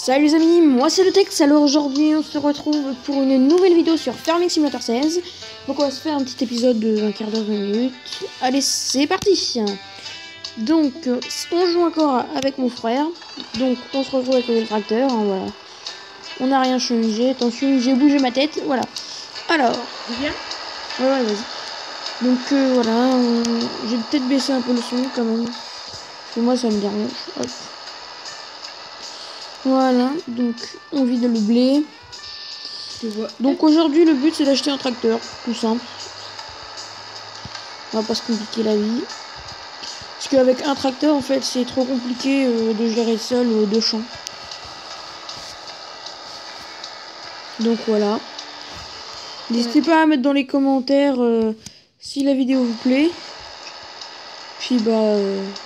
Salut les amis, moi c'est le Tex. Alors aujourd'hui on se retrouve pour une nouvelle vidéo sur Farming Simulator 16. Donc on va se faire un petit épisode de 1 quart d'heure, 20 minutes. Allez, c'est parti. Donc on joue encore avec mon frère. Donc on se retrouve avec le tracteur, hein, voilà. On n'a rien changé, attention j'ai bougé ma tête, voilà. Alors, Bien. ouais vas-y. Donc voilà, j'ai peut-être baissé un peu le son quand même. Parce que moi ça me dérange. Hop. Voilà, donc on vide le blé. Donc aujourd'hui le but c'est d'acheter un tracteur, tout simple. On va pas se compliquer la vie. Parce qu'avec un tracteur en fait c'est trop compliqué de gérer seul 2 champs. Donc voilà. N'hésitez pas à mettre dans les commentaires si la vidéo vous plaît. Puis bah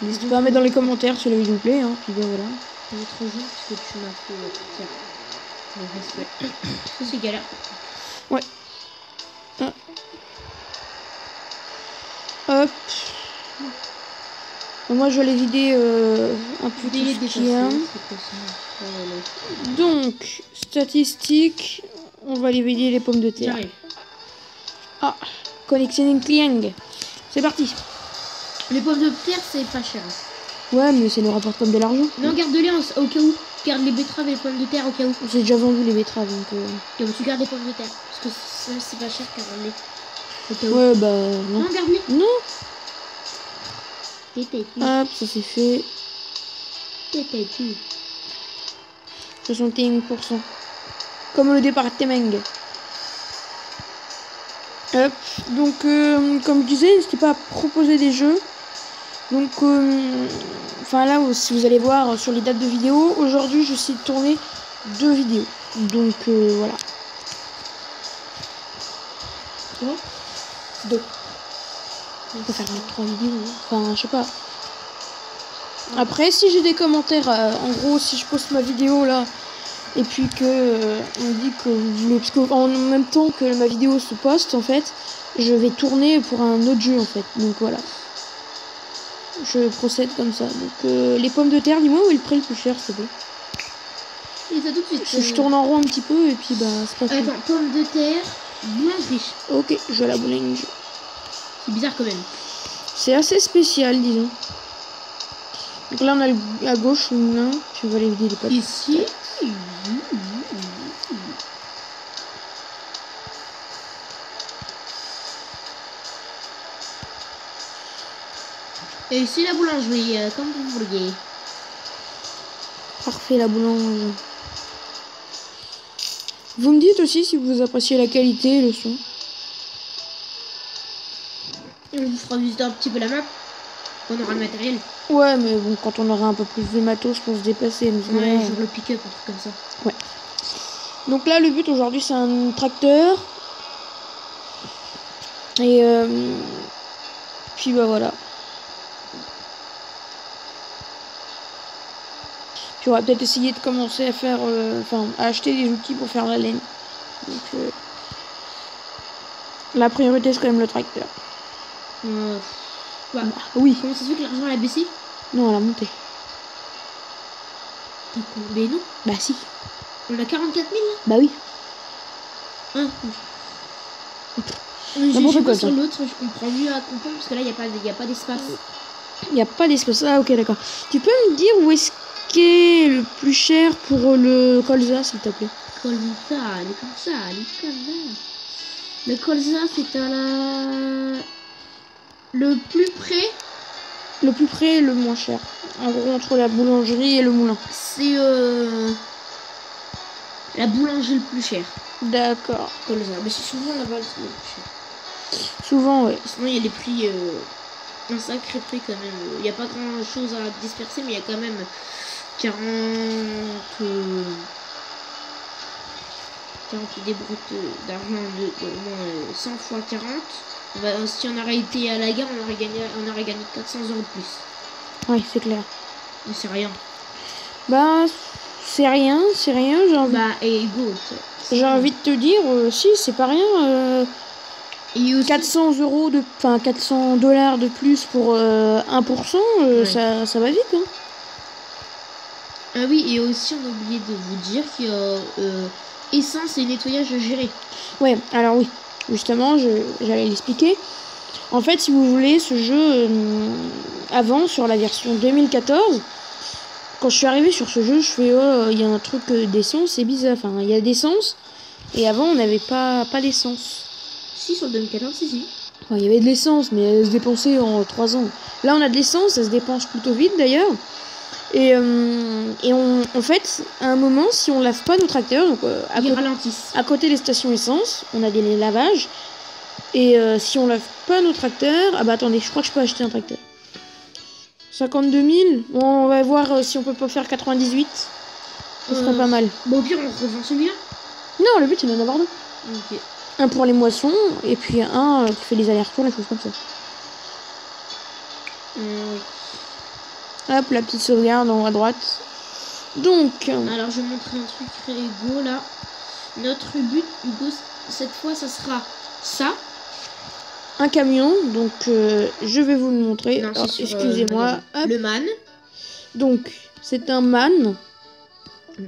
n'hésitez pas à mettre dans les commentaires si la vidéo vous plaît, hein. Puis bah voilà. C'est trop juste parce que tu m'as fait tiens. Ça c'est galère. Ouais. Ah. Hop. Moi je vais les vider un peu tout ce qu'il y a. Donc, statistiques, on va aller vider les pommes de terre. Ah, collectionning client. C'est parti. Les pommes de terre c'est pas cher. Ouais, mais ça nous rapporte comme de l'argent. Non, garde-les au cas où. Garde les betteraves et les pommes de terre au cas où. J'ai déjà vendu les betteraves donc. Et tu gardes les pommes de terre parce que ça c'est pas cher car on les. Au cas où. Ouais, bah non. Non, garde-les. Non. T'étais Hop, ça c'est fait. 61%. Comme le département. Hop, donc comme je disais, n'hésitez pas à proposer des jeux. Donc, enfin là, si vous allez voir sur les dates de vidéos, aujourd'hui je sais tourner 2 vidéos. Donc voilà. 2. On peut faire 3 vidéos. Enfin, je sais pas. Après, si j'ai des commentaires, en gros, si je poste ma vidéo là, et puis que on me dit que vous voulez, parce qu'en même temps que ma vidéo se poste, en fait, je vais tourner pour un autre jeu, en fait. Donc voilà. Je procède comme ça. Donc les pommes de terre, dis-moi où est le prix le plus cher, s'il te plaît. Et ça tout de suite. Je tourne en rond un petit peu et puis bah c'est pas Attends, pommes de terre, boulangerie. Ok, je vais à la boulangerie. C'est bizarre quand même. C'est assez spécial, disons. Donc là on a à gauche le moulin, tu vas aller vider les pâtes. Ici. Et ici la boulangerie, comme vous voulez. Parfait, la boulangerie. Vous me dites aussi si vous appréciez la qualité et le son. On vous fera visiter un petit peu la map. On aura le matériel. Ouais, mais bon, quand on aura un peu plus de matos pour se déplacer. Ouais, genre le pick-up, un truc comme ça. Ouais. Donc là, le but aujourd'hui, c'est un tracteur. Et puis bah voilà. Puis on va peut-être essayer de commencer à faire, enfin, à acheter des outils pour faire la laine. Donc la priorité c'est quand même le tracteur. Bah, oui. comment ça se fait que l'argent a baissé? Non, elle a monté. Mais non. Bah si. On a 44 000 là. Bah oui. Hein. Je sais pas sur l'autre, je comprends mieux à comprendre parce que là il n'y a pas d'espace. Il n'y a pas d'espace. Ah ok, d'accord. Tu peux me dire où est-ce qu'est le plus cher pour le colza, s'il te plaît? Colza. Le colza c'est à la... Le plus près. Le plus près et le moins cher. En gros, entre la boulangerie et le moulin. C'est la boulangerie le plus cher. D'accord. Colza. Mais c'est souvent là-bas le plus cher. Souvent, ouais. Sinon, il y a des prix, un sacré prix quand même. Il n'y a pas grand chose à disperser, mais il y a quand même 40 des brutes d'argent de au moins 100 fois 40. Bah, si on aurait été à la gare, on aurait gagné 400 € de plus. Ouais, c'est clair. Mais c'est rien. Bah, c'est rien, j'ai envie. Bah, et go. J'ai envie de te dire, si, c'est pas rien. Et aussi... 400 € de, enfin 400 $ de plus pour 1%, ouais. ça va vite, hein. Ah oui, et aussi on a oublié de vous dire qu'il y a essence et nettoyage à gérer. Ouais, alors oui, justement, j'allais l'expliquer. En fait, si vous voulez, ce jeu, avant, sur la version 2014, quand je suis arrivé sur ce jeu, je fais, oh, il y a un truc d'essence, c'est bizarre. Enfin, il y a d'essence, et avant, on n'avait pas d'essence. Si, sur le 2014, si. Enfin, il y avait de l'essence, mais elle se dépensait en 3 ans. Là, on a de l'essence, ça se dépense plutôt vite d'ailleurs. Et en fait, à un moment, si on lave pas nos tracteurs, donc Ils ralentissent. à côté des stations essence, on a des lavages. Et si on lave pas nos tracteurs, ah bah attendez, je crois que je peux acheter un tracteur. 52 000. Bon, on va voir si on peut pas faire 98. Ce serait pas mal. Bon, au pire, on revend celui-là. Non, le but c'est d'en avoir deux. Ok. Un pour les moissons et puis un qui fait les allers-retours, les choses comme ça. Hop, la petite sauvegarde en haut à droite. Donc. Alors, je vais montrer un truc très Hugo là. Notre but, Hugo, cette fois, ça sera ça. Un camion, donc je vais vous le montrer. Non, excusez-moi. Le man. Donc, c'est un man.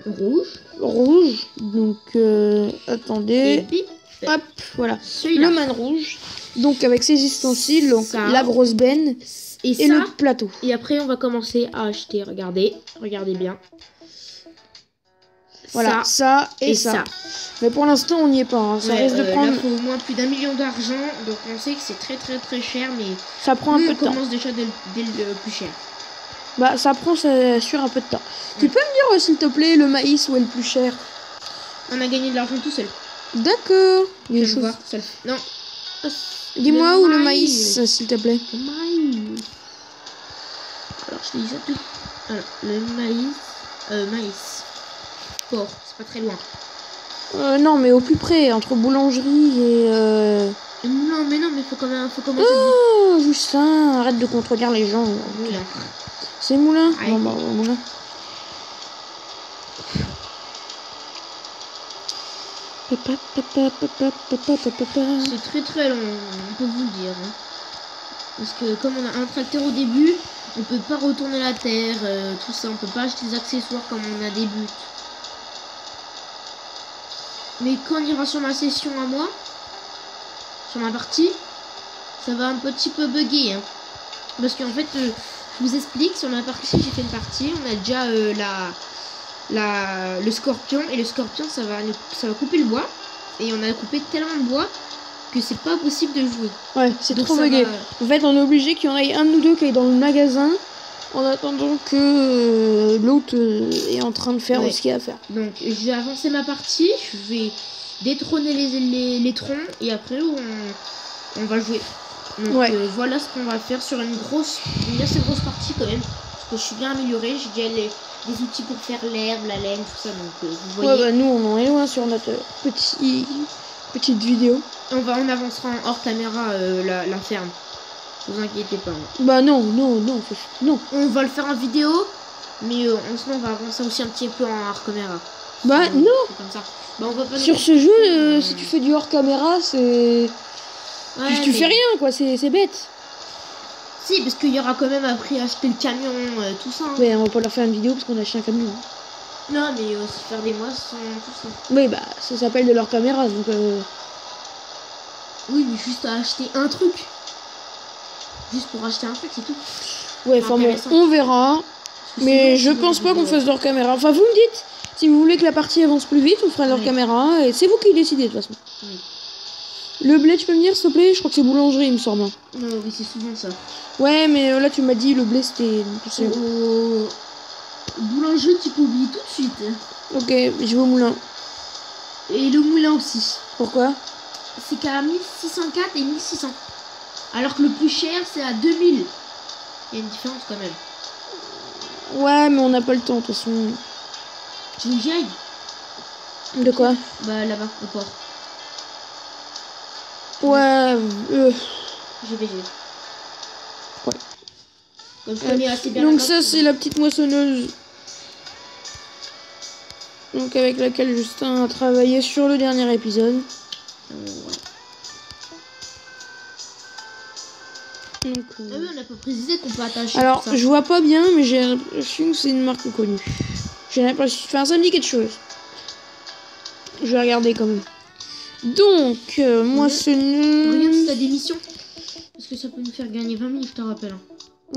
Rouge. Donc, attendez. Hop, voilà. Le man rouge. Donc, avec ses ustensiles, donc la grosse benne et le plateau. Et après, on va commencer à acheter. Regardez bien. Voilà, ça et ça. Mais pour l'instant, on n'y est pas. Hein. Ça risque de prendre. Là, faut au moins plus d'1 million d'argent. Donc, on sait que c'est très cher. Mais ça prend un peu de temps. On commence déjà dès le plus cher. Bah, ça prend sur un peu de temps. Tu peux me dire, s'il te plaît, le maïs où est le plus cher? On a gagné de l'argent tout seul. D'accord. Non. Dis-moi où le maïs, s'il te plaît. Le maïs. Alors, je te dis ça tout. Alors, le maïs. Port, c'est pas très loin. Non, mais au plus près, entre boulangerie et... Non, mais faut commencer. Oh, Justin, arrête de contredire les gens. Moulin. C'est Moulin? Bon, bah, Moulin. C'est très long, on peut vous le dire. Hein. Parce que comme on a un tracteur au début, on peut pas retourner la terre, tout ça, on peut pas acheter des accessoires comme on a des buts. Mais quand on ira sur ma session à moi, sur ma partie, ça va un petit peu bugger. Hein. Parce qu'en fait, je vous explique, sur ma partie, j'ai fait une partie, on a déjà le scorpion, et le scorpion, ça va couper le bois. Et on a coupé tellement de bois que c'est pas possible de jouer. Ouais, c'est trop bugué. En fait, on est obligé qu'il y en ait un de nous deux qui aille dans le magasin en attendant que l'autre est en train de faire ce qu'il y a à faire. Donc, je vais avancer ma partie, je vais détrôner les troncs et après on va jouer. Donc, voilà ce qu'on va faire sur une assez grosse partie quand même. Parce que je suis bien améliorée, j'ai déjà des outils pour faire l'herbe, la laine, tout ça. Donc, vous voyez. Ouais, bah, nous, on en est loin sur notre petite vidéo. On avancera en hors caméra la ferme. Vous inquiétez pas. Hein. Bah non. On va le faire en vidéo, mais on va avancer aussi un petit peu en hors caméra. Bah non. Comme ça. Bah, on va pas sur ce jeu, si tu fais du hors caméra, c'est... Ouais, tu fais rien, quoi, c'est bête. Si, parce qu'il y aura quand même après acheter le camion, tout ça. Hein. Ouais, on va pas leur faire une vidéo parce qu'on a acheté un camion. Hein. Non, mais aussi faire des moissons, tout ça. Oui, bah, ça s'appelle de leur caméra, donc... Oui, mais juste à acheter un truc. Juste pour acheter un truc, c'est tout. Ouais, enfin bon, on verra. Mais je pense pas qu'on fasse de leur caméra. Enfin, vous me dites, si vous voulez que la partie avance plus vite, on fera de leur caméra. Et c'est vous qui décidez, de toute façon. Oui. Le blé, tu peux me dire, s'il te plaît? Je crois que c'est boulangerie, il me semble. Non, oui, c'est souvent ça. Ouais, mais là, tu m'as dit, le blé, c'était... Boulangerie, tu peux oublier tout de suite. Ok, je vais au moulin. Et le moulin aussi. Pourquoi? C'est qu'à 1604 et 1600. Alors que le plus cher, c'est à 2000. Il y a une différence quand même. Ouais, mais on n'a pas le temps, de toute façon. Tu veux que j'y aille? De quoi? Bah, là-bas, au port. Ouais, J'y vais. Ouais. Comme je connais assez bien. Donc ça, c'est la petite moissonneuse. Donc avec laquelle Justin a travaillé sur le dernier épisode. Donc, ah oui, on n'a pas précisé qu'on peut attacher. Alors, je vois pas bien, mais j'ai l'impression que c'est une marque connue. J'ai l'impression... Enfin, ça me dit quelque chose. Je vais regarder quand même. Donc, moi, Regarde ta démission. Parce que ça peut nous faire gagner 20 000, je te rappelle. Hein.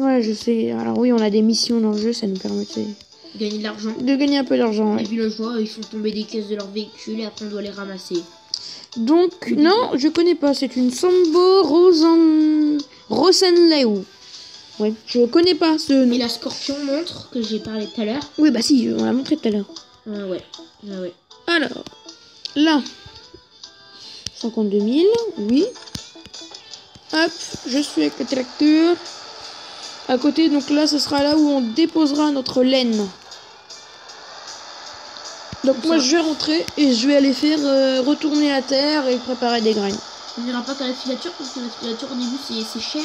Ouais, je sais. Alors oui, on a des missions dans le jeu, ça nous permet gagner de l'argent. De gagner un peu d'argent, ouais. Et puis là, je vois, ils font tomber des caisses de leur véhicule et après on doit les ramasser. Donc, non, je connais pas. C'est une Sambo Rosenleu. Ouais, je connais pas ce nom. Et la Scorpion montre que j'ai parlé tout à l'heure. Oui, bah si, on l'a montré tout à l'heure. Ouais. Ouais. Alors, là, 52 000, oui. Hop, je suis avec le tracteur. À côté, donc là, ce sera là où on déposera notre laine. Donc moi, je vais rentrer et je vais aller faire retourner la terre et préparer des graines. On n'ira pas qu'à la filature parce que la filature au début, c'est cher.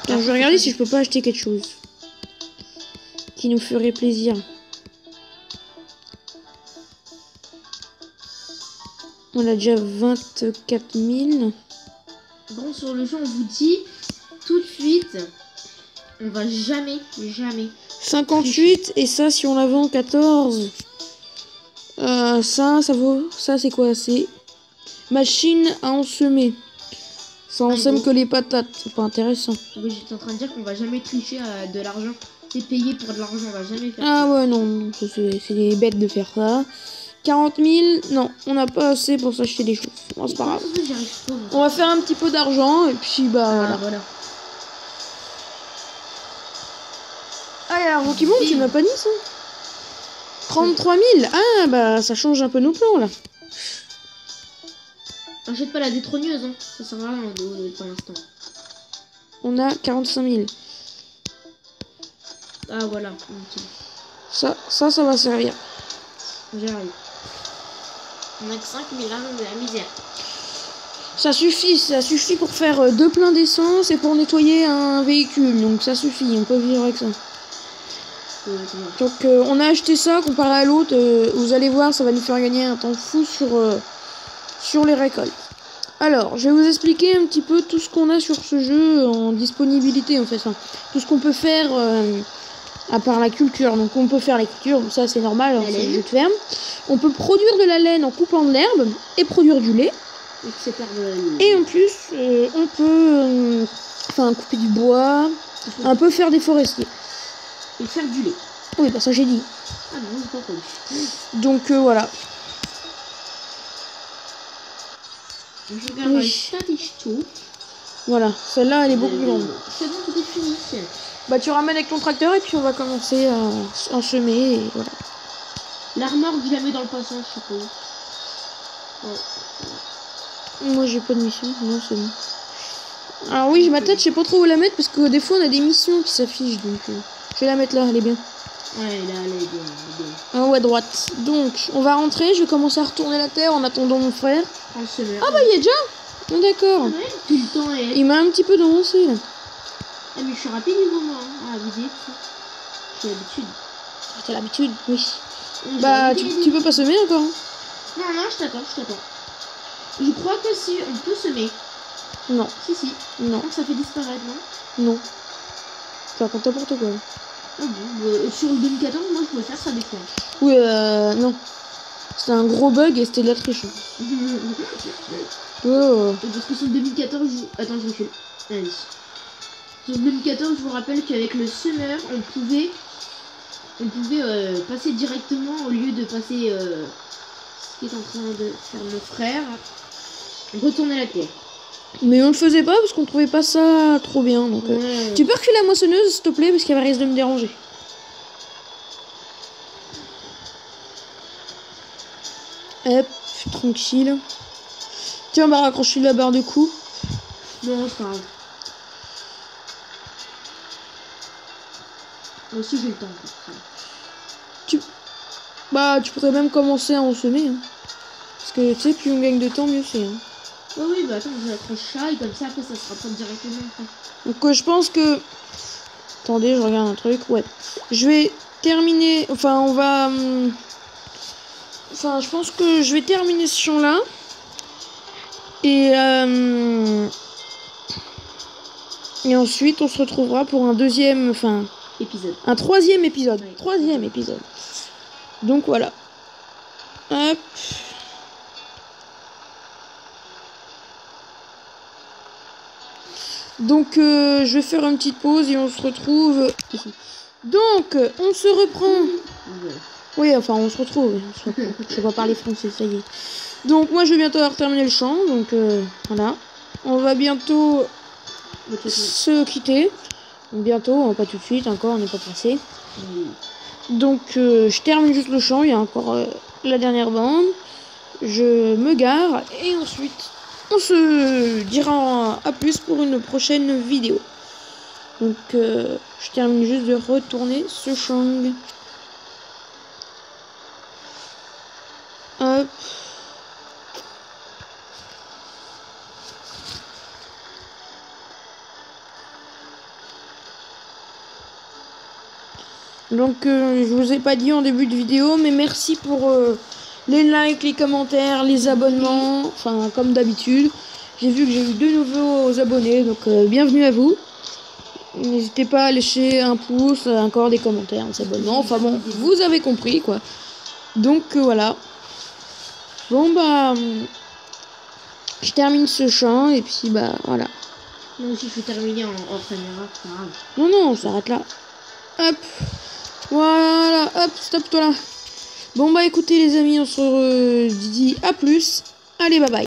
Alors, je vais regarder si je peux pas acheter quelque chose qui nous ferait plaisir. On a déjà 24 000. Bon, sur le jeu, on vous dit tout de suite, on va jamais. 58 et ça, si on la vend 14. Ça vaut. Ça, c'est quoi? C'est machine à ensemer. Ça ensème que les patates. C'est pas intéressant. Oui, j'étais en train de dire qu'on va jamais tricher à de l'argent. C'est payé pour de l'argent, on va jamais faire ça. Ouais, non, c'est des bêtes de faire ça. 40 000, non, on n'a pas assez pour s'acheter des choses. Bon, c'est pas grave. On va faire un petit peu d'argent et puis bah voilà. Ah, il y a l'argent qui monte, tu m'as pas dit ça? 33 000. Ah, bah ça change un peu nos plans là. Achète pas la détrôneuse, hein. Ça sert à rien pour l'instant. On a 45 000. Ah, voilà. Okay. Ça va servir. J'arrive. On a que 5 000 là, de la misère. Ça suffit pour faire 2 pleins d'essence et pour nettoyer un véhicule. Donc ça suffit, on peut vivre avec ça. Donc on a acheté ça comparé à l'autre. Vous allez voir, ça va nous faire gagner un temps fou sur les récoltes. Alors, je vais vous expliquer un petit peu tout ce qu'on a sur ce jeu en disponibilité en fait. Ça. Tout ce qu'on peut faire à part la culture. Donc on peut faire la culture, ça c'est normal, c'est le jeu de ferme. On peut produire de la laine en coupant de l'herbe et produire du lait. Et en plus, on peut couper du bois, un peu faire des forestiers. Et faire du lait. Oui, bah ça j'ai dit. Ah non, j'ai pas entendu. Donc voilà. Je regarde oui. Voilà, celle-là elle est beaucoup plus grande. C'est bon, tout est fini. Bah tu ramènes avec ton tracteur et puis on va commencer à en semer et voilà. L'armor, je la mets dans le passage, je sais pas. Ouais. Moi j'ai pas de mission, non c'est bon. Alors oui, j'ai ma tête, je sais pas trop où la mettre parce que des fois on a des missions qui s'affichent donc je vais la mettre là, elle est bien. Ouais, là elle est bien. En haut à droite. Donc on va rentrer, je vais commencer à retourner la terre en attendant mon frère. Ah bah il y est déjà. Oh, d'accord. Ouais, tout le temps est... Il m'a un petit peu devancé là. Ah mais je suis rapide niveau moi, hein. Ah vous dites. J'ai l'habitude. T'as l'habitude, oui. Bah tu peux pas semer encore. Non, je t'attends. Je crois que si on peut semer. Non. Si. Non. Donc ça fait disparaître, non? Non. Tu racontes n'importe quoi. Ah bon, sur le 2014, moi je pouvais faire ça des fois. Oui, non. C'était un gros bug et c'était de la triche. Parce que sur le 2014, attends, je recule. Allez. Sur le 2014, je vous rappelle qu'avec le summer, on pouvait passer directement au lieu de passer ce qui est en train de faire mon frère, retourner la terre. Mais on le faisait pas parce qu'on trouvait pas ça trop bien. Donc, tu peux reculer la moissonneuse s'il te plaît parce qu'elle risque de me déranger. Hop, tranquille. Tiens, on va raccrocher la barre de coups. Non, c'est pas grave. Moi aussi j'ai le temps. Tu pourrais même commencer à en semer. Hein. Parce que tu sais, plus on gagne de temps, mieux c'est. Hein. Oui, bah attends, je accroche ça et comme ça après ça sera pas directement. Donc je pense que... Attendez, je regarde un truc. Ouais. Je vais terminer... Enfin, on va... Enfin, je pense que je vais terminer ce champ-là. Et ensuite, on se retrouvera pour un deuxième... Enfin... Épisode. Un troisième épisode. Ouais. Troisième épisode. Donc voilà. Hop. Donc je vais faire une petite pause et on se retrouve ici. Donc on se reprend. Oui, enfin on se retrouve. Je sais pas parler français, ça y est. Donc moi je vais bientôt avoir terminé le chant. Donc voilà. On va bientôt se quitter. Bientôt, hein, pas tout de suite encore, on n'est pas pressé. Donc je termine juste le chant, il y a encore la dernière bande. Je me gare et ensuite on se dira à plus pour une prochaine vidéo. Donc je termine juste de retourner ce chant. Hop. Donc je vous ai pas dit en début de vidéo, mais merci pour les likes, les commentaires, les abonnements, enfin comme d'habitude. J'ai vu que j'ai eu 2 nouveaux abonnés, donc bienvenue à vous. N'hésitez pas à laisser un pouce, encore des commentaires, des abonnements, enfin bon, vous avez compris quoi. Donc voilà. Bon bah, je termine ce chant et puis bah voilà. Moi aussi je vais terminer en caméra, c'est pas grave. Non, non, on s'arrête là. Hop. Voilà, hop, stop toi là. Bon bah écoutez les amis, on se dit à plus. Allez, bye bye.